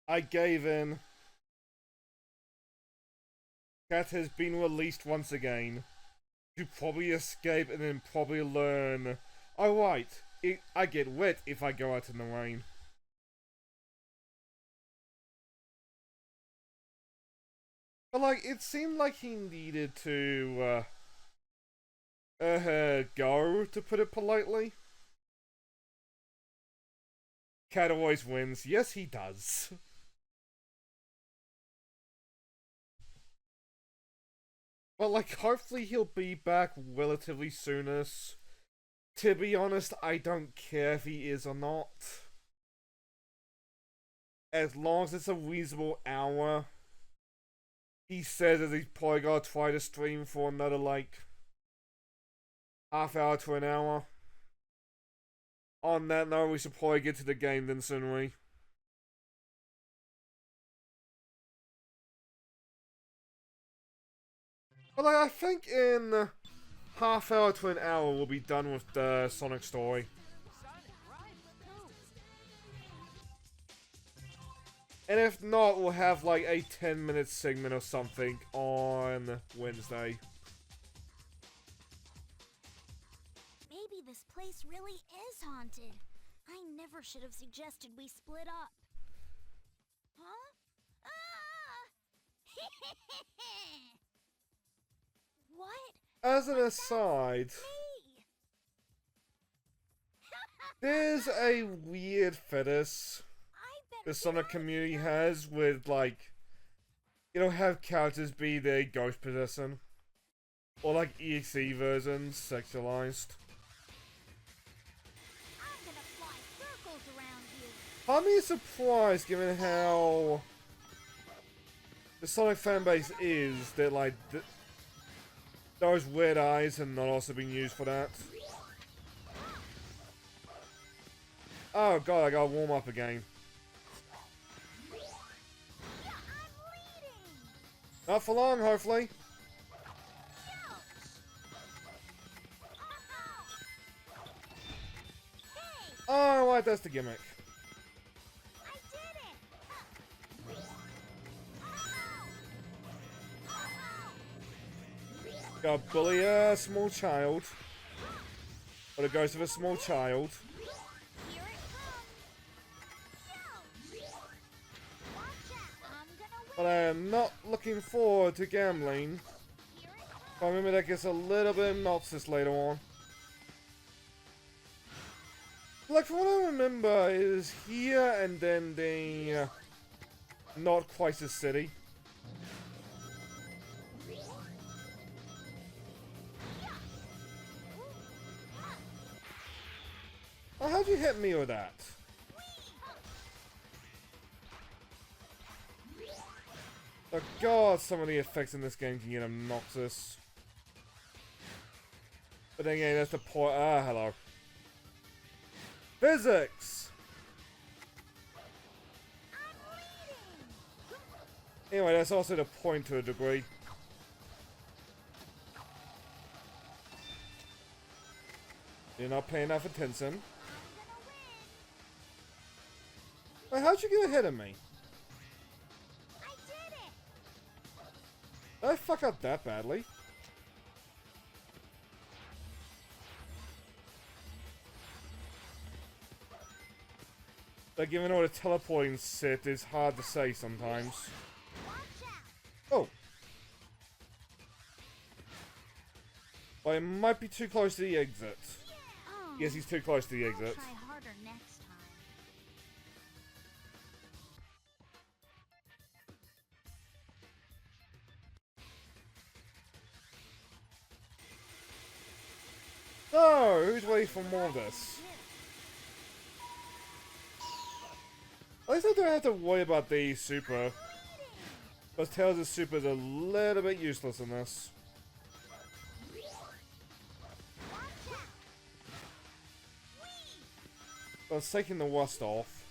I gave in. Cat has been released once again. To probably escape and then probably learn. Oh right, I get wet if I go out in the rain. But like, it seemed like he needed to go, to put it politely. Cat always wins. Yes, he does. But like, hopefully he'll be back relatively soonish. To be honest, I don't care if he is or not. As long as it's a reasonable hour. He says that he's probably gonna try to stream for another, like, half hour to an hour. On that note, we should probably get to the game then, shouldn't we? But like, I think in half hour to an hour we'll be done with the Sonic story. And if not, we'll have like a 10-minute segment or something on Wednesday. Maybe this place really is haunted. I never should have suggested we split up. Huh? Ah! What? As an aside, there's a weird fetish the Sonic community has with, like, you know, have characters be their ghost possession. Or like EXE versions, sexualized. I'm gonna fly circles around you. I'm really surprised given how the Sonic fanbase is that, like, those weird eyes have not also been used for that. Oh god, I gotta warm up again. Not for long, hopefully. Oh, right, that's the gimmick. Gotta bully a small child. Or the ghost of a small child. But I am not looking forward to gambling. I remember that gets a little bit obnoxious later on. Like, from what I remember, is here and then the not quite a city. Oh, how'd you hit me with that? Oh god, some of the effects in this game can get obnoxious. But then again, that's the point. Ah, hello. Physics! Anyway, that's also the point to a degree. You're not paying enough attention. Wait, how'd you get ahead of me? Did I fuck up that badly? But given all the teleporting shit, it's hard to say sometimes. Oh! But it might be too close to the exit. Yes, he's too close to the exit. So, who's ready for more of this? At least I don't have to worry about the super. Because Tails' super is a little bit useless in this. But it's taking the rust off.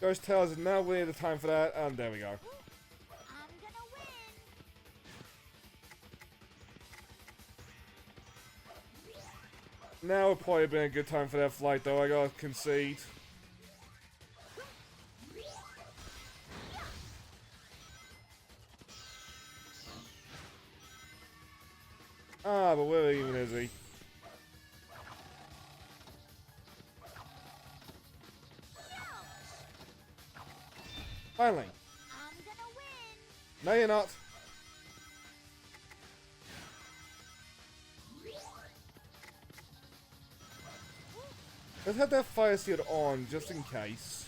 Ghost Tails is now really the time for that, and there we go. Now would probably been a good time for that flight, though. I gotta concede. Ah, but where even is he? Finally. I'm gonna win. No, you're not. Let's have that fire shield on, just in case.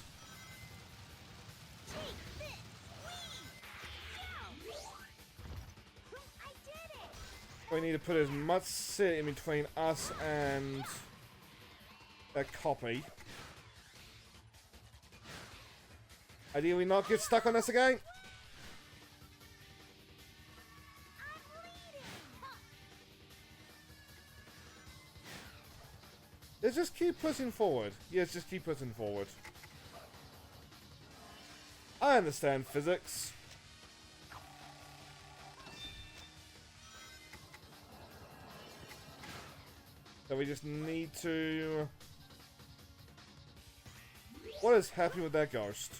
Take this. Whee! I did it. We need to put as much sit in between us and that copy. Ideally not get stuck on this again. I'm leading. Let's just keep pushing forward. Yes, just keep pushing forward. I understand physics. So we just need to... What is happening with that ghost?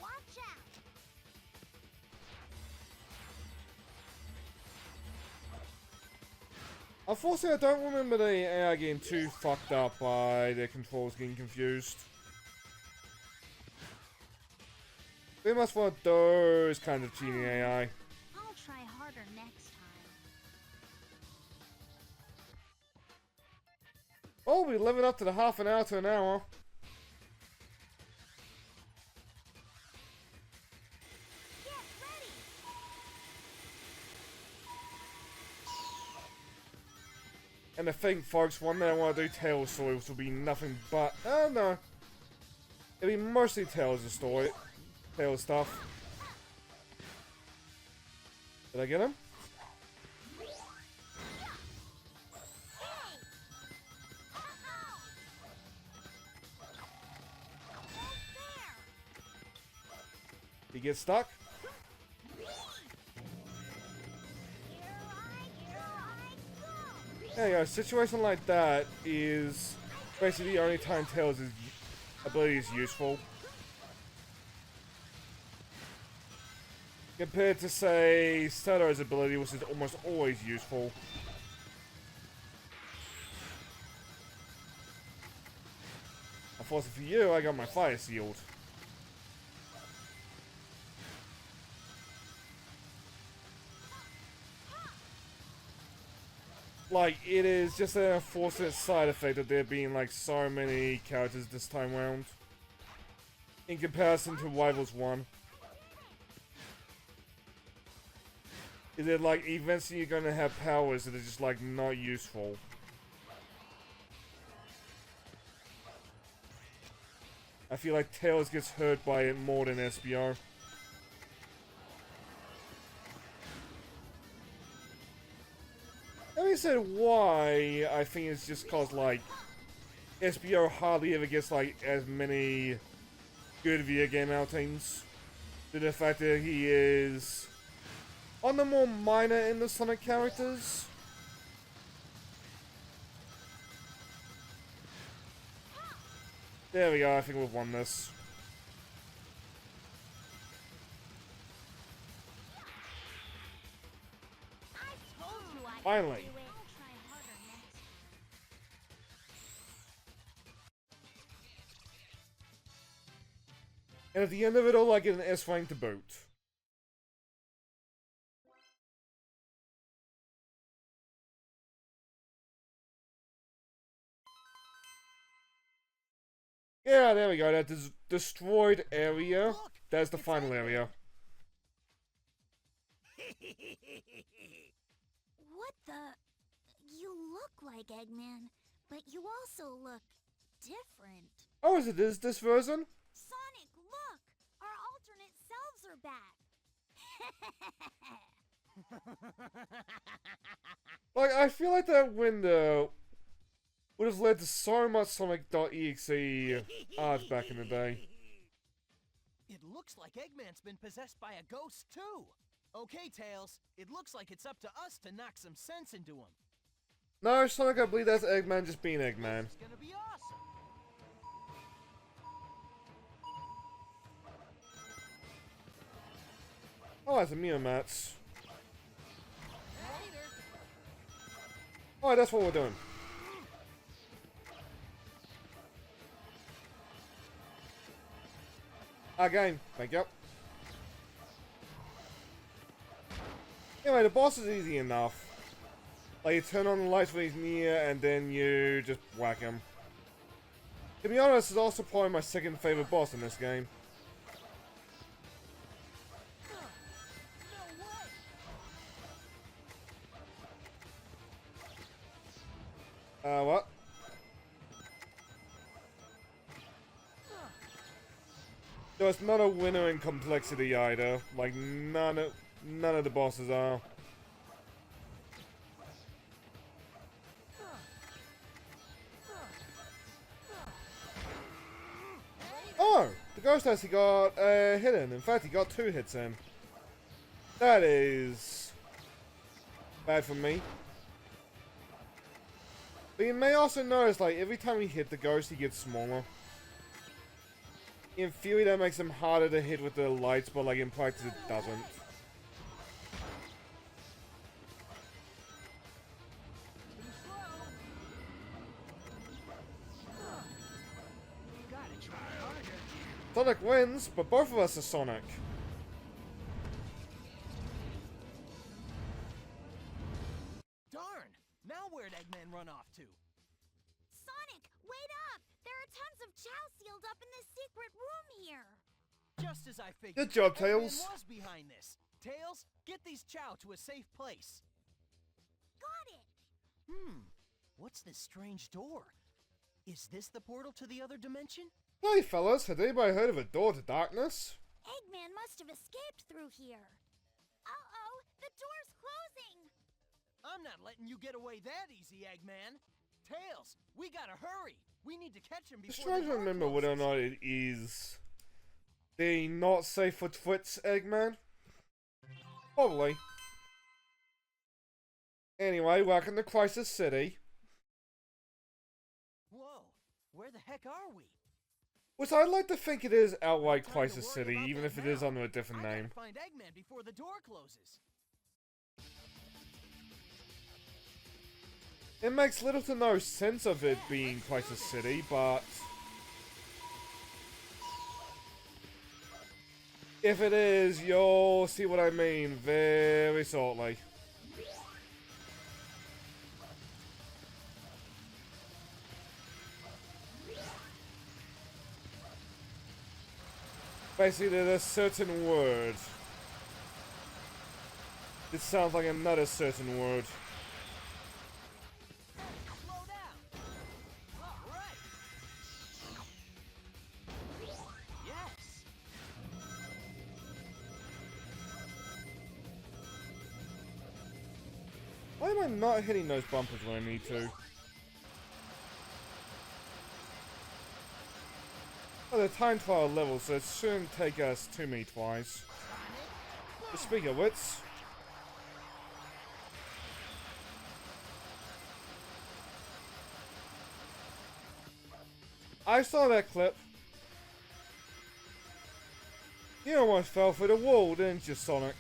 Watch out. Unfortunately, I don't remember the AI getting too fucked up by their controls getting confused. They must want those kinds of cheating AI. I'll try harder next time. Oh, we're living up to the half an hour to an hour. Get ready. And I think, folks, one day I want to do Tales stories will be nothing but... Oh, no. It'll be mostly Tales of story. Tales stuff. Did I get him? He gets stuck. There you go. A situation like that is basically the only time Tails' ability is useful. Compared to, say, Sato's ability, which is almost always useful. Unfortunately for you, I got my fire sealed. Like, it is just an unfortunate side effect of there being, like, so many characters this time round. In comparison to Rivals 1. Is it, like, eventually you're gonna have powers that are just, like, not useful. I feel like Tails gets hurt by it more than SBR. Having said why, I think it's just cause, like, SBR hardly ever gets, like, as many good video game outings. To the fact that he is on the more minor end of Sonic characters. There we go, I think we've won this. Finally. And at the end of it all, I get an S rank to boot. Yeah, there we go. That is destroyed area. That's the final area. What the? You look like Eggman, but you also look different. Oh, is it this version? Sonic, look! Our alternate selves are back. Like, I feel like that window would have led to so much Sonic.exe art back in the day. It looks like Eggman's been possessed by a ghost, too. Okay, Tails, it looks like it's up to us to knock some sense into him. No, Sonic, I believe that's Eggman just being Eggman. It's gonna be awesome. Oh, that's a Meowmats. Later. Oh, that's what we're doing. Again, thank you. Anyway, the boss is easy enough. Like, you turn on the lights when he's near, and then you just whack him. To be honest, it's also probably my second favorite boss in this game. No way. What? So it's not a winner in complexity either. Like, none of the bosses are. Oh! The ghost actually got a hit in. In fact, he got 2 hits in. That is bad for me. But you may also notice, like, every time you hit the ghost, he gets smaller. In theory, that makes him harder to hit with the lights, but, like, in practice, it doesn't. Too slow. Gotta try harder. Sonic wins, but both of us are Sonic. Darn! Now where'd Eggman run off to? Sonic, wait up! There are tons of chow sealed up in this secret room here. Just as I figured. Good job, Eggman Tails. was behind this. Tails, get these chow to a safe place. Got it. What's this strange door? Is this the portal to the other dimension? Hey fellas, had anybody heard of a door to darkness? Eggman must have escaped through here. Uh-oh, the door's closing. I'm not letting you get away that easy, Eggman. Tails, we gotta hurry. We need to catch him Just before trying the to door remember whether or closes. not it is the not safe for twits Eggman. Probably. Anyway, welcome to Crisis City. Whoa, where the heck are we? Which I'd like to think it is outright Time to Crisis worry City, about even that if it is now. under a different I name. gotta find Eggman before the door closes. It makes little to no sense of it being Crisis City, but if it is, you'll see what I mean very shortly. Basically, there's a certain word. It sounds like another certain word. Slow down. All right. Yes. Why am I not hitting those bumpers when I need to? Oh, the time trial level, so it shouldn't take us too many tries. But speaking of which, I saw that clip. You almost fell through the wall, didn't you, Sonic?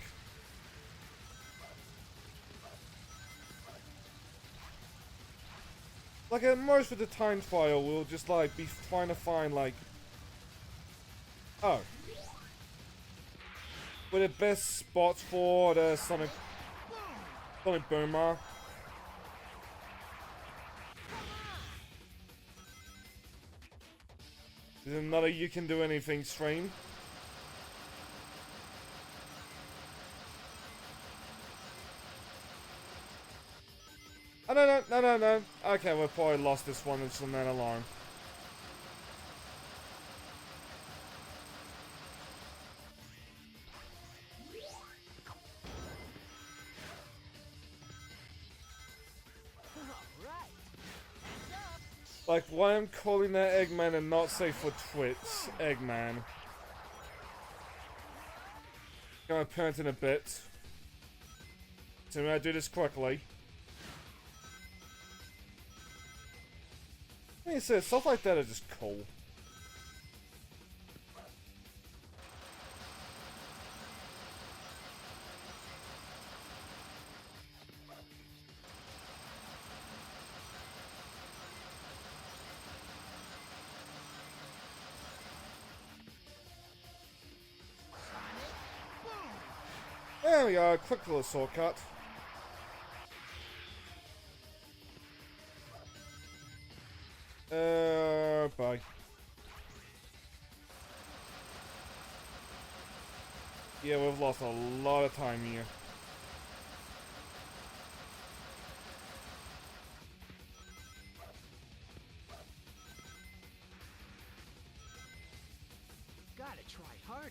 Like, at most with the time trial, we'll just, like, be trying to find, like... Oh. Where the best spots for the Sonic Boomer. Is another you can do anything stream? Oh, no. Okay, we've probably lost this one and from that alone. All right. Hands up. Like, why I'm calling that Eggman and not safe for twits Eggman. Gonna parent in a bit. So I do this quickly. Like I said, stuff like that is just cool. There we go, quick little shortcut. Bye. Yeah, we've lost a lot of time here. Gotta try harder.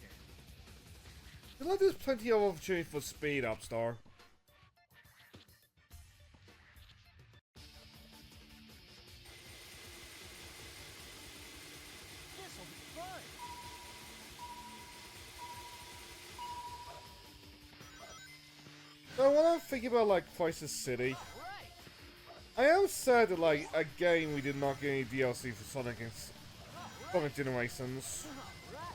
Feel like there's plenty of opportunity for speed up, Star. This'll be fun. So when I'm thinking about like Crisis City, All right. I am sad that like again we did not get any DLC for Sonic Generations. All right.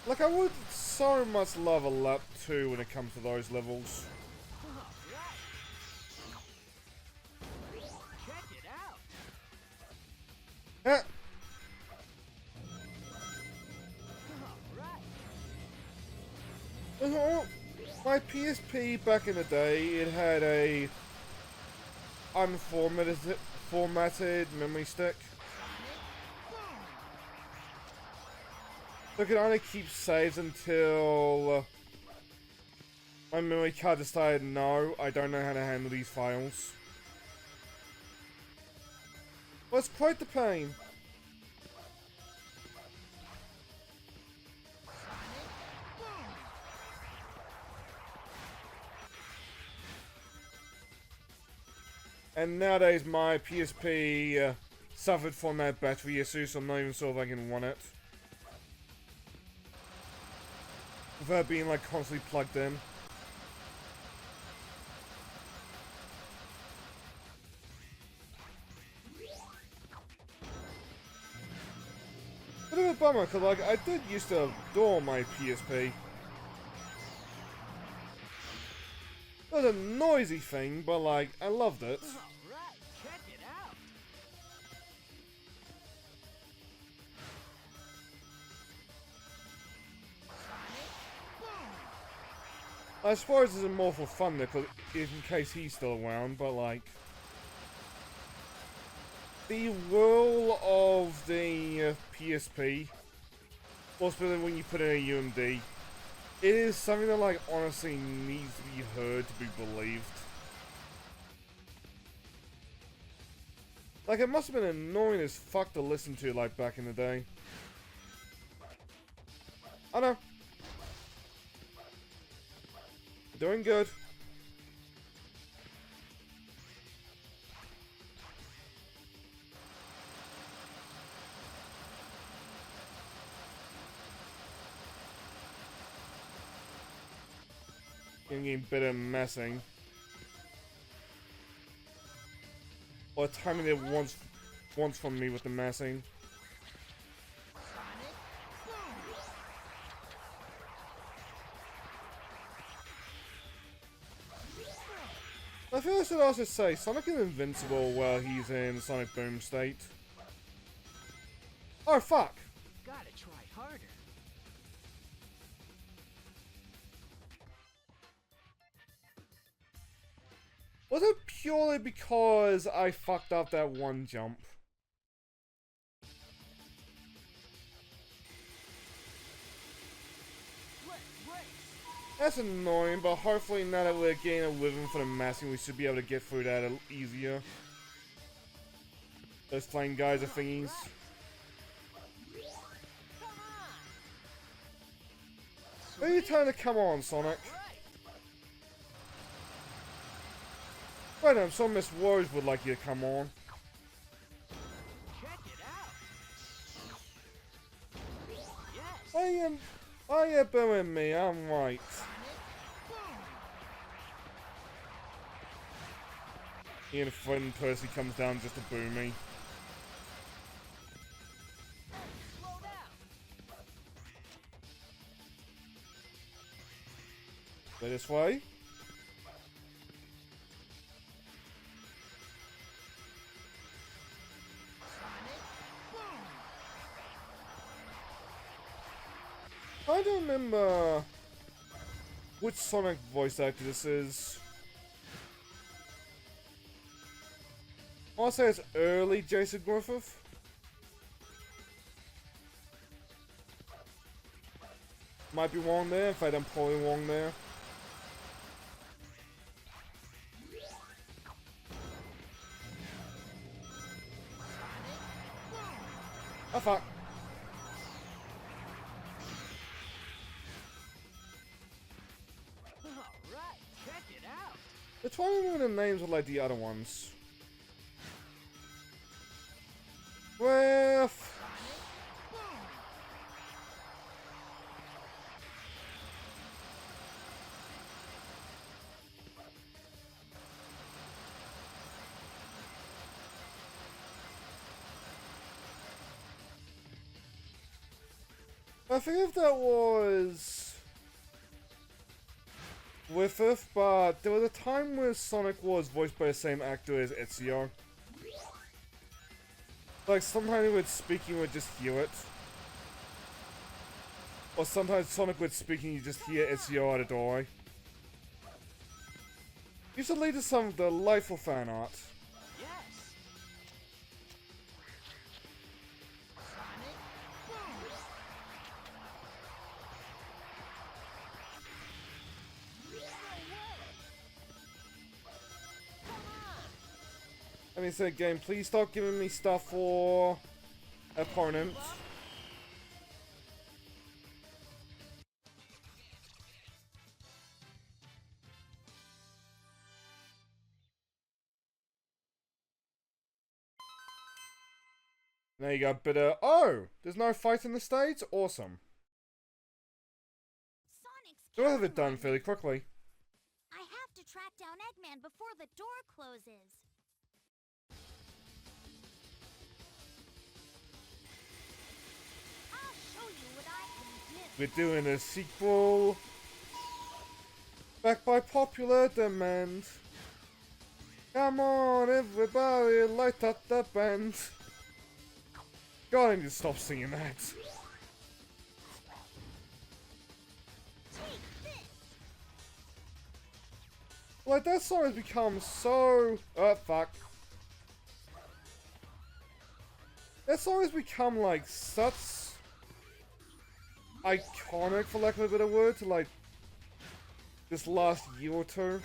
Like I would so much love a lap 2 when it comes to those levels. All right. Check it out. Eh, All right. my PSP back in the day, it had a formatted memory stick. So I could only keep saves until my memory card decided, no, I don't know how to handle these files. Well, it's quite the pain. And nowadays my PSP suffered from that battery issue, so I'm not even sure if I can run it without being like constantly plugged in. Bit of a bummer, because like I did used to adore my PSP. It was a noisy thing, but like I loved it. All right. Check it out. I suppose it's more for fun there, 'cause in case he's still around, but like the role of the PSP, or especially when you put in a UMD, it is something that like honestly needs to be heard to be believed. Like it must have been annoying as fuck to listen to like back in the day. I know. Doing good. Getting better messing. Or timing it once from me with the messing. I feel I should also say, Sonic is invincible while he's in Sonic Boom state. Oh fuck! Gotta try harder. Was it purely because I fucked up that one jump? That's annoying, but hopefully now that we're getting a rhythm for the massing, we should be able to get through that a little easier. Those flame guys are thingies. Are you telling to come on, Sonic? Wait, I'm sure Miss Rose would like you to come on. Check it out. Yes. Oh yeah, booing me, I'm right. Ian friend Percy comes down just to boo me. Slow down. Go this way. I don't remember which Sonic voice actor this is. I'll say it's early Jason Griffith. Might be wrong there. In fact, I'm probably wrong there. Oh fuck. Alright, check it out. They're trying to remember the names of like the other ones. With I forget if that was Griffith, but there was a time where Sonic was voiced by the same actor as Ezio. Like, sometimes with speaking, you would just hear it. Or sometimes Sonic would speaking, you just hear Ezio out of the doorway. Used to lead to some delightful fan art. Yes. Sonic boom. No way. Come on. I mean, said game, please stop giving me stuff for opponents. There you go, but oh! There's no fight in the States? Awesome. Sonic's We'll have it counting done on fairly me. quickly. I have to track down Eggman before the door closes. I'll show you what I can do. We're doing a sequel. Backed by popular demand. Come on, everybody, light up the band. God, I need to stop singing that. Take this. Like, that song has become so... Oh, fuck. That song has become, like, such... iconic, for lack of a better word, to, like... this last year or two.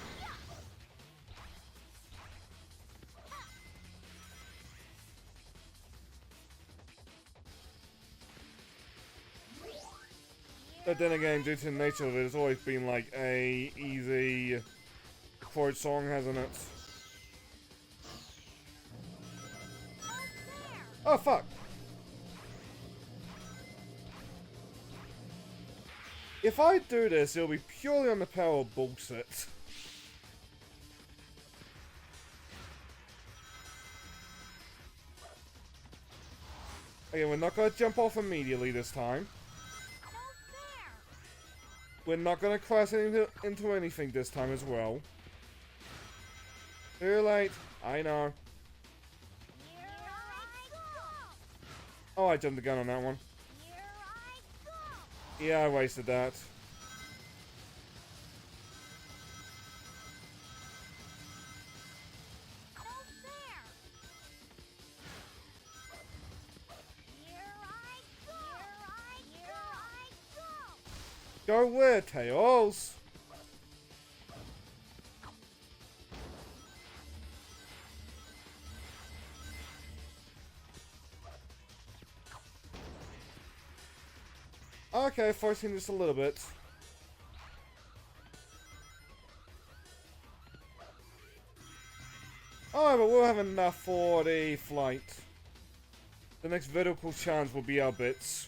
But then again, due to the nature of it, it's always been like a easy chord song, hasn't it? Oh fuck! If I do this, it'll be purely on the power of bullshit. Okay, we're not gonna jump off immediately this time. We're not gonna crash into anything this time as well. Too late. I know. Here I go. Oh, I jumped the gun on that one. Here I go. Yeah, I wasted that. No fair. Here I go. Here I go. Go where, Tails? Okay, forcing just a little bit. Alright, but we'll have enough for the flight. The next vertical challenge will be our bits.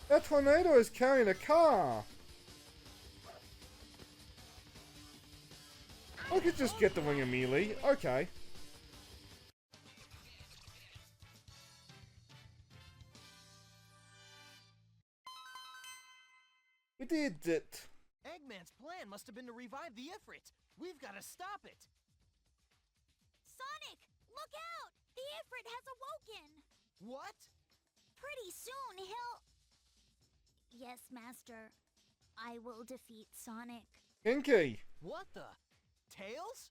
That tornado is carrying a car! I could just get the ring immediately. Okay. We did it. Eggman's plan must have been to revive the Ifrit. We've got to stop it. Sonic, look out! The Ifrit has awoken! What? Pretty soon he'll... Yes, Master. I will defeat Sonic. Pinky. What the? Tails?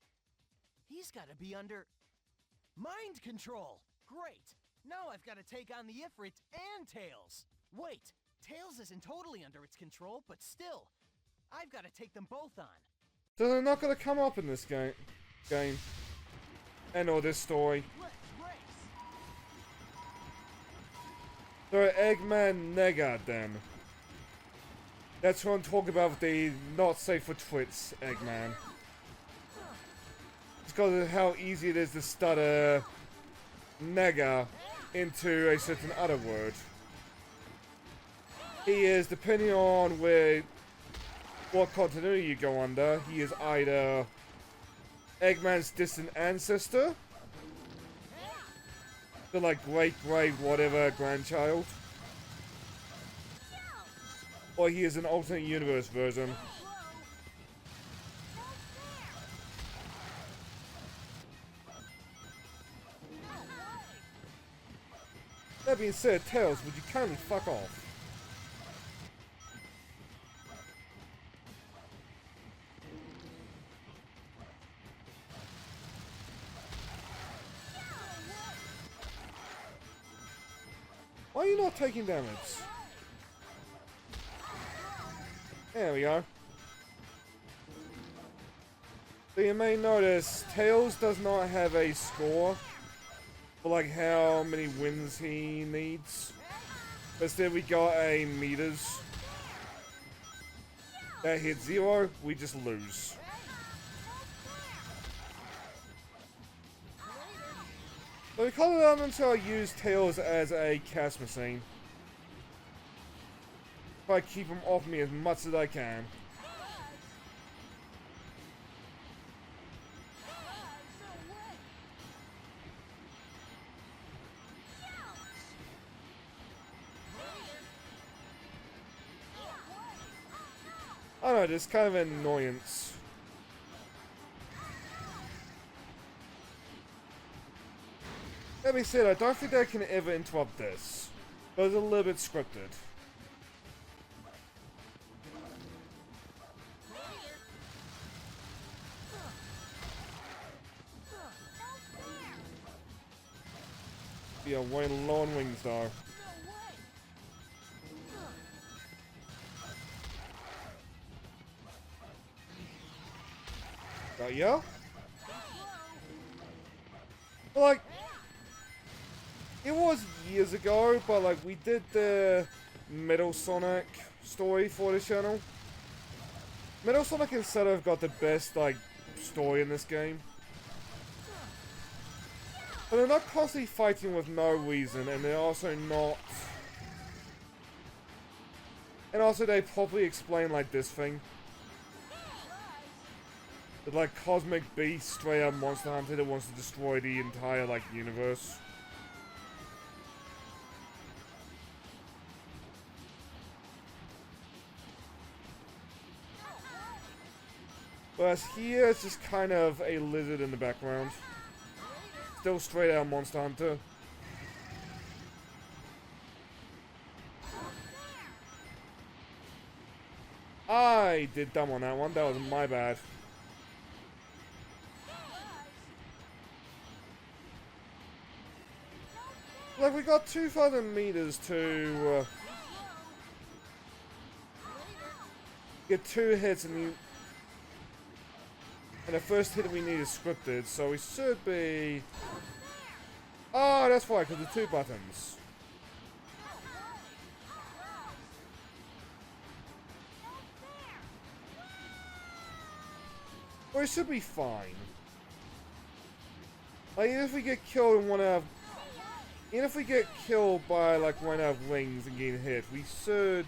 He's got to be under mind control. Great. Now I've got to take on the Ifrit and Tails. Wait, Tails isn't totally under its control, but still, I've got to take them both on. So they're not gonna come up in this game. And or this story. Let's race. So Eggman Negad then. That's what I'm talking about with the not safe for twits, Eggman. It's because of how easy it is to stutter nega into a certain other word. He is, depending on what continuity you go under, he is either Eggman's distant ancestor, so like great whatever grandchild, or he is an alternate universe version. That being said, Tails, would you kindly fuck off? Why are you not taking damage? There we go. So you may notice, Tails does not have a score for like how many wins he needs. Instead we got a meters. That hits 0, we just lose. So we call it out until I use Tails as a cast machine. If I keep him off me as much as I can. I don't know, just kind of an annoyance. That being said, I don't think I can ever interrupt this. But it's a little bit scripted. Yeah, way low on wings though. Got ya? Like, it was years ago, but like we did the Metal Sonic story for the channel. Metal Sonic and Shadow have got the best like story in this game. But they're not constantly fighting with no reason, and they're also not... And also they properly explain like this thing. That like Cosmic Beast, straight up Monster Hunter that wants to destroy the entire like universe. Whereas here it's just kind of a lizard in the background. Still straight out Monster Hunter. I did dumb on that one. That was my bad. Like, we got 2,000 meters to get 2 hits, and the first hit we need is scripted, so we should be... Oh, that's why, because the 2 buttons. Well, it should be fine. Like, even if we get killed in one out of... Even if we get killed by, like, one out of wings and getting hit, we should...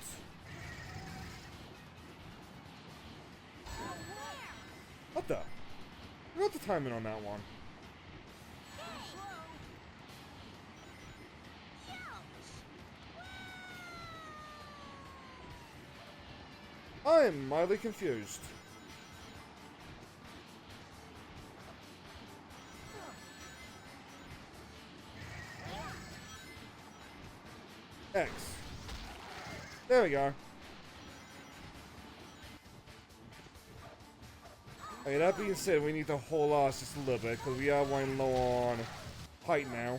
What the? got the timing on that one. I am mildly confused. X. There we go. Okay, that being said, we need to hold off just a little bit because we are running low on height now.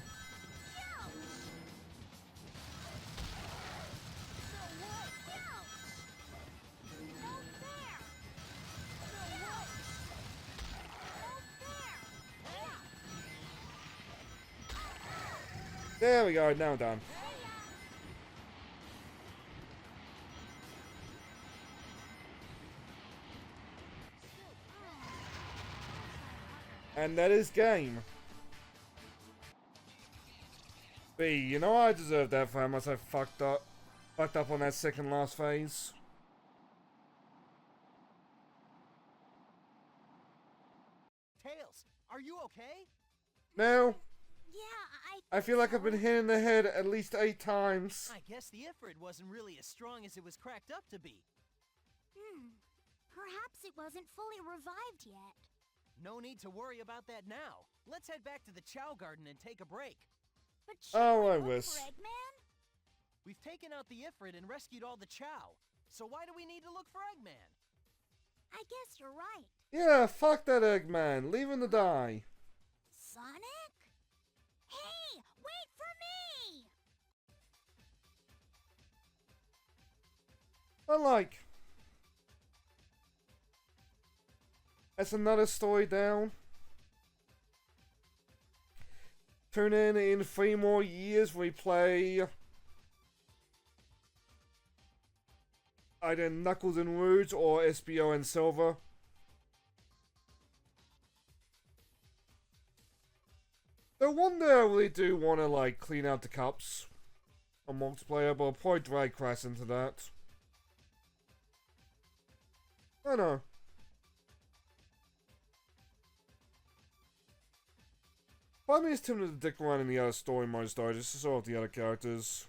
There we go, now done. And that is game. B, you know I deserve that for how much I fucked up on that second last phase. Tails, are you okay? Yeah, No, I feel like so. I've been hit in the head at least 8 times. I guess the Ifrit wasn't really as strong as it was cracked up to be. Perhaps it wasn't fully revived yet. No need to worry about that now. Let's head back to the Chow Garden and take a break. But shouldn't Oh, we I look wish. for Eggman? We've taken out the Ifrit and rescued all the Chow. So why do we need to look for Eggman? I guess you're right. Yeah, fuck that Eggman. Leave him to die. Sonic? Hey, wait for me! But like, that's another story down. Tune in 3 more years we play either Knuckles and Rouge or SBO and Silver. No wonder I really do want to like clean out the cups on multiplayer, but I'll probably drag Crash into that. I know. Part of me is tempted to dick around in the other story modes though, just to show off the other characters.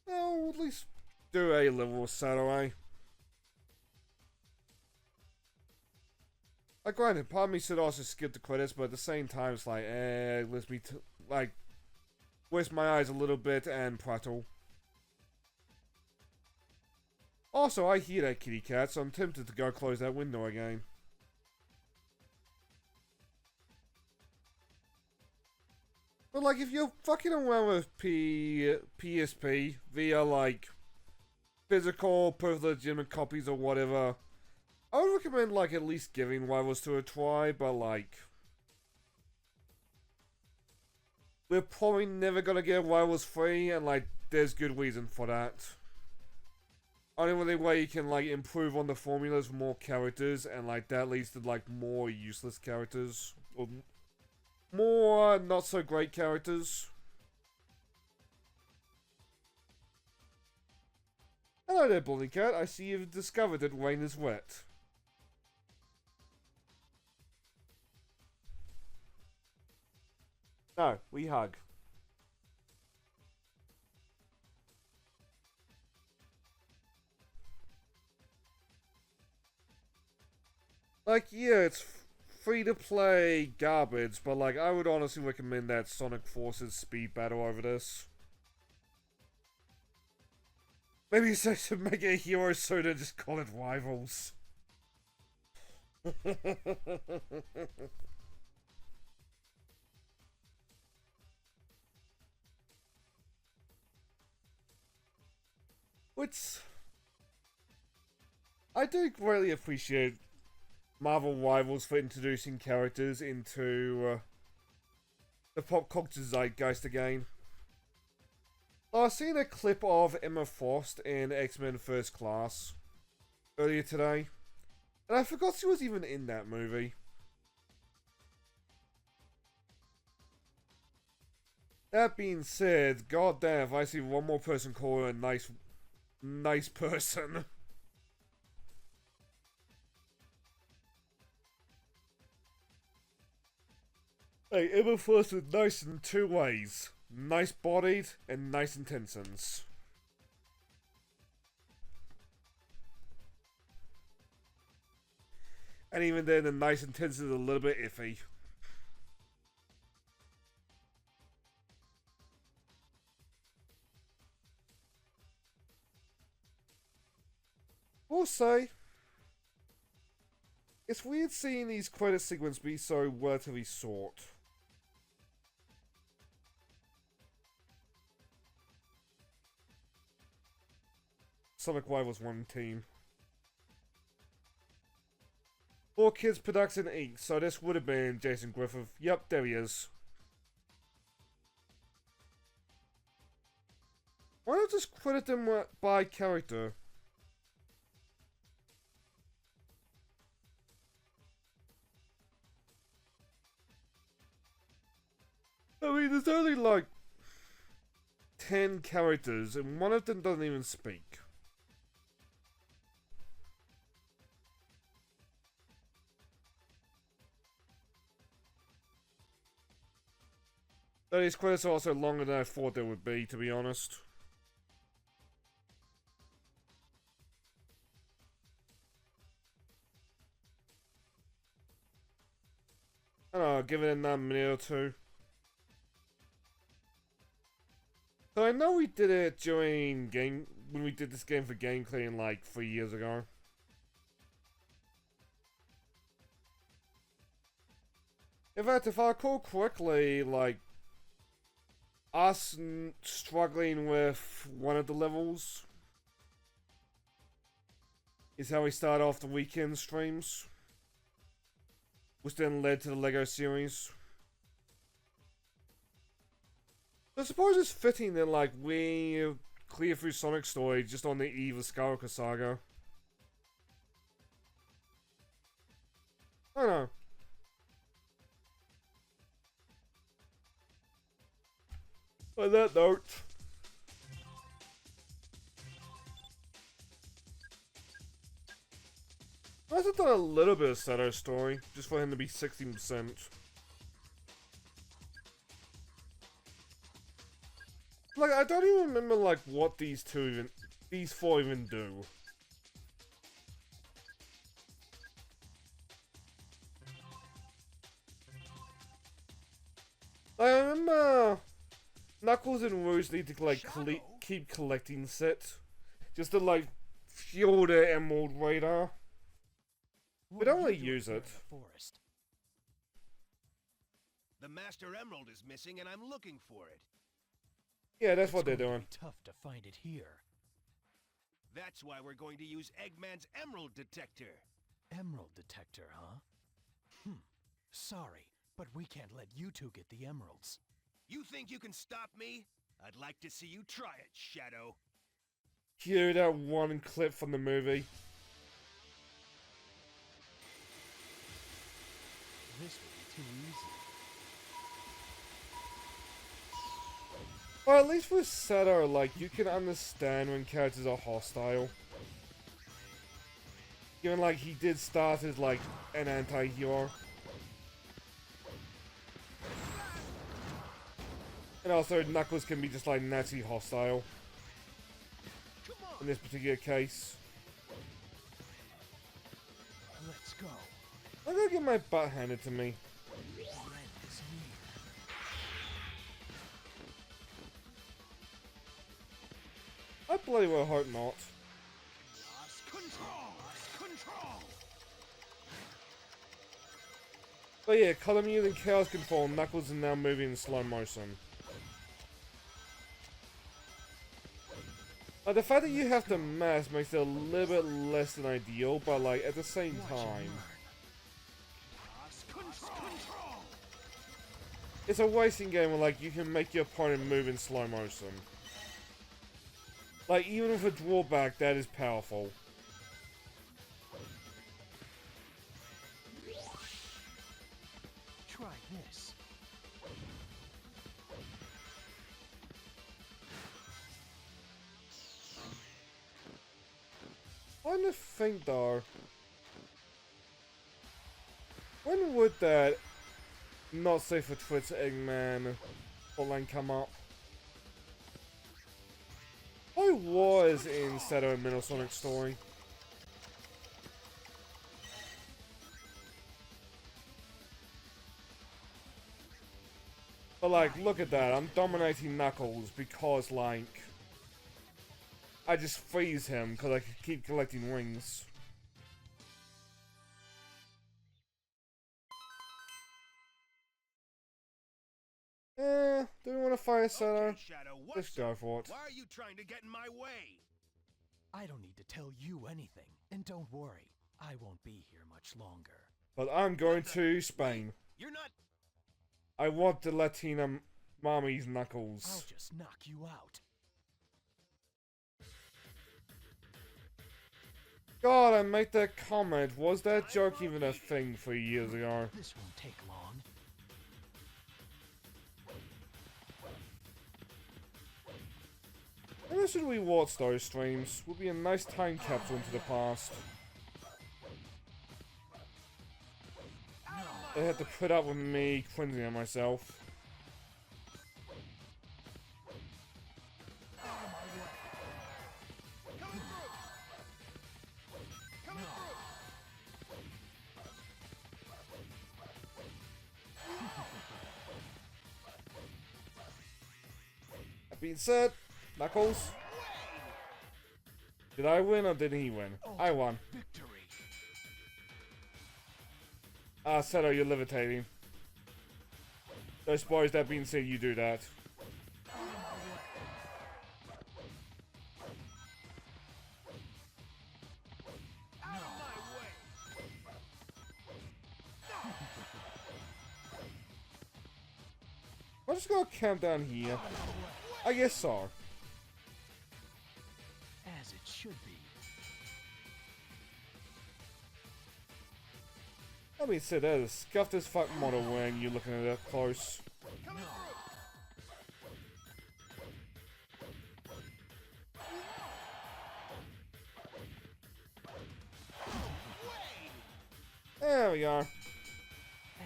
No, at least do a level of Saturday. Like, granted, part of me should also skip the credits, but at the same time, it's like, lets me like waste my eyes a little bit and prattle. Also, I hear that kitty cat, so I'm tempted to go close that window again. But like, if you're fucking around with PSP via like physical, perfectly legitimate copies or whatever, I would recommend like at least giving Rivals 2 a try. But like, we're probably never gonna get Rivals 3, and like, there's good reason for that. Only really way you can like improve on the formulas with more characters, and like that leads to like more useless characters or more not so great characters. Hello there, Bully Cat. I see you've discovered that rain is wet. No, we hug. Like, yeah, it's free to play garbage, but like, I would honestly recommend that Sonic Forces speed battle over this. Maybe they should make it a hero soda and just call it Rivals. Which I do greatly appreciate Marvel Rivals for introducing characters into the pop culture zeitgeist again. I seen a clip of Emma Frost in X-Men First Class earlier today, and I forgot she was even in that movie. That being said, goddamn, if I see one more person call her a nice nice person. Hey, Emma Frost is nice in two ways. Nice bodied and nice intentions. And even then, the nice intentions is a little bit iffy. We'll say, it's weird seeing these credit sequences be so relatively short. Sonic Rivals 1 team. 4Kids Production Inc. So this would have been Jason Griffith. Yep, there he is. Why not just credit them by character? I mean, there's only like 10 characters, and one of them doesn't even speak. These credits are also longer than I thought they would be, to be honest. I don't know, give it another minute or two. So I know we did it during when we did this game for Game Clean like 3 years ago. In fact, if I recall correctly, like, us struggling with one of the levels is how we started off the weekend streams, which then led to the LEGO series. I suppose it's fitting that, like, we clear through Sonic Story just on the eve of Skywalker Saga. I don't know. On that note, I must have done a little bit of Sato's story, just for him to be 16%. Like, I don't even remember, like, what these four even do. I remember Knuckles and Rouge need to, like, keep collecting set, just to, like, fuel their Emerald radar. We don't really use it. The Master Emerald is missing and I'm looking for it. Yeah, that's what they're doing. Tough to find it here. That's why we're going to use Eggman's Emerald Detector. Emerald detector, huh? Sorry, but we can't let you two get the emeralds. You think you can stop me? I'd like to see you try it, Shadow. Cue that one clip from the movie. This will be too easy. Well, at least with Sato, like, you can understand when characters are hostile. Given, like, he did start as, like, an anti-hero. And also, Knuckles can be just, like, naturally hostile. In this particular case. Let's go. I'm gonna get my butt handed to me. I bloody well hope not. Lost control! Lost control! But yeah, Color using Chaos Control, Knuckles is now moving in slow motion. Like, the fact that you have to mask makes it a little bit less than ideal, but like, at the same time, it's a racing game where like, you can make your opponent move in slow motion. Like, even with a drawback, that is powerful. Try this. trying to think though. When would that not safe for Twitter Eggman hotline come up? I was in Shadow and Middle Sonic Story. But like, look at that, I'm dominating Knuckles because like, I just freeze him because I can keep collecting rings. Do we want to fire Shadow? Okay, Shadow, Let's what's go up? for it. Why are you trying to get in my way? I don't need to tell you anything. And don't worry, I won't be here much longer. But I'm going to Spain. You're not. I want the Latina mommy's I'll Knuckles. just knock you out. God, I made that comment. Was that joke even a thing 3 years ago? This won't take long. Maybe I should rewatch those streams. Would be a nice time capsule into the past. They had to put up with me cleansing at myself. That being said, Knuckles. Did I win or did he win? I won. Victory. Ah, Seto, you're levitating. Those boys, that being said, you do that. I'm just gonna camp down here. I guess so. As it should be. That being said, that is a scuffed as fuck model when you're looking at it up close. There we are.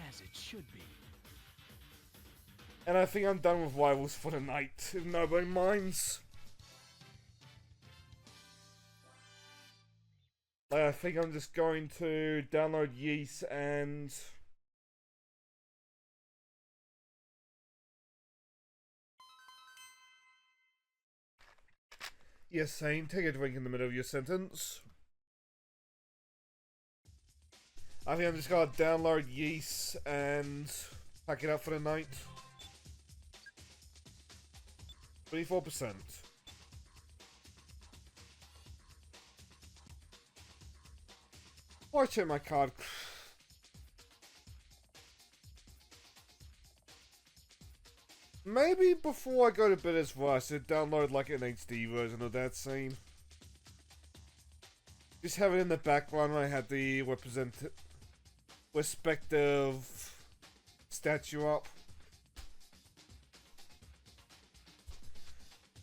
As it should be. And I think I'm done with Rivals for the night, if nobody minds. Like, I think I'm just going to download Yeast and... Yes, Sane, take a drink in the middle of your sentence. I think I'm just gonna download Yeast and pack it up for the night. 24%. Why check my card? Maybe before I go to bed as well, I should download like an HD version of that scene. Just have it in the background when I had the respective statue up.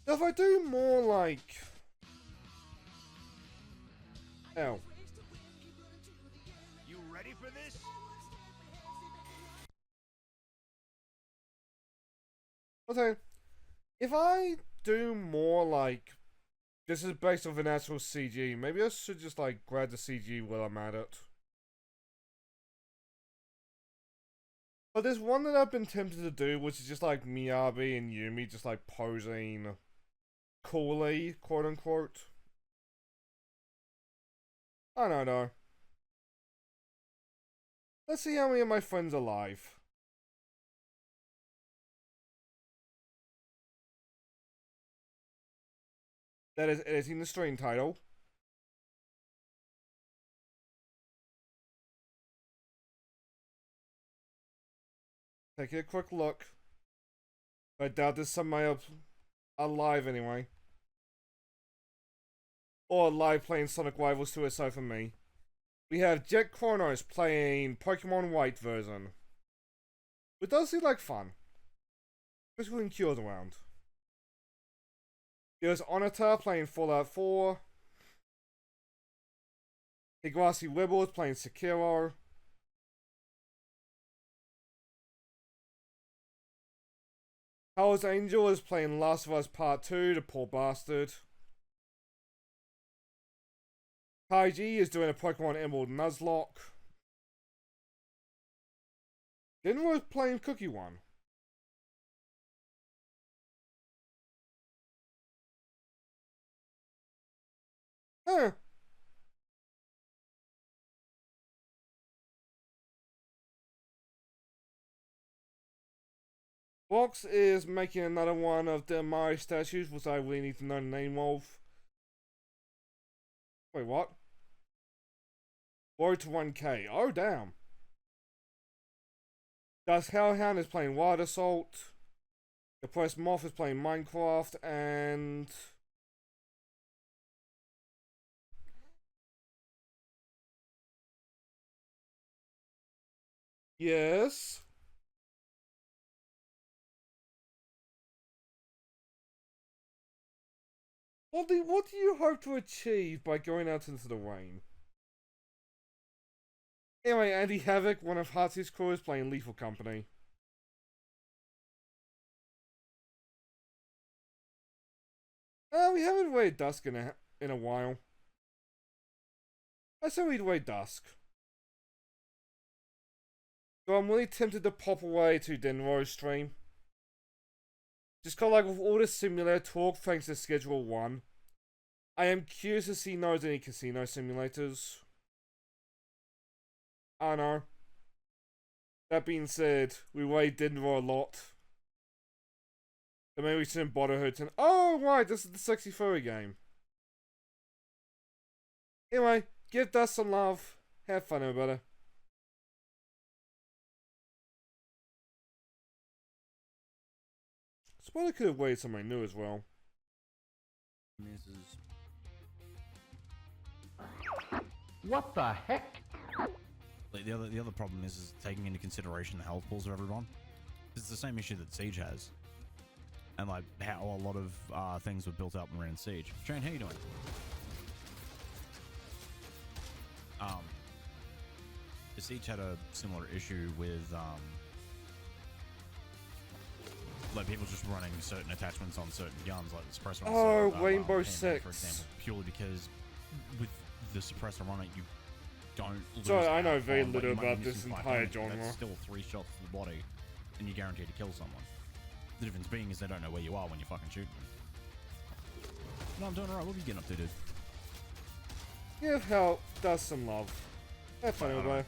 Now, if I do more like... Ow. You ready for this? Okay. If I do more like... This is based off an actual CG, maybe I should just like grab the CG while I'm at it. But there's one that I've been tempted to do, which is just like Miyabi and Yumi just like posing coolly, quote unquote. I don't know. Let's see how many of my friends are alive. That is editing the stream title. Take a quick look. I doubt there's somebody else alive anyway. Or live playing Sonic Rivals 2 aside from me. We have Jet Chronos playing Pokemon White version. It does seem like fun. Especially when Cured around. There's Onita playing Fallout 4. Higurashi Rebel is playing Sekiro. Hell's Angel is playing Last of Us Part 2, the poor bastard. Kaiji is doing a Pokemon Emerald Nuzlocke. Denver is playing Cookie One. Huh. Fox is making another one of the Mario statues, which I really need to know the name of. Wait, what? Road to 1K. Oh, damn. Dust Hellhound is playing Wild Assault. The Press Moth is playing Minecraft, and... Yes? What do you hope to achieve by going out into the rain? Anyway, Andy Havoc, one of Hatsu's crew, is playing Lethal Company. We haven't waited Dusk in a while. I said we'd wait Dusk. So I'm really tempted to pop away to Denro's stream. Just kind of like with all this simulator talk thanks to Schedule 1, I am curious to see if there's any casino simulators. I don't know. That being said, we wait Denver a lot. So maybe we shouldn't bother her to... Oh, right, this is the Sexy Furry game. Anyway, give Dust some love. Have fun, everybody. Suppose I could have waited somebody new as well. What the heck? The other problem is taking into consideration the health pools of everyone. It's the same issue that Siege has, and like how a lot of things were built up around Siege. Shane, how you doing? The Siege had a similar issue with like people just running certain attachments on certain guns, like the suppressor. Oh, Rainbow Panda, Six, for example, purely because with the suppressor on it, you don't lose. Sorry, I know half very on, but little you might about miss this some entire damage, but genre. That's still 3 shots to the body, and you're guaranteed to kill someone. The difference being is they don't know where you are when you're fucking shooting them. No, I'm doing alright. What are you getting up to, dude? Give Hell Dust some love. Have fun, everybody.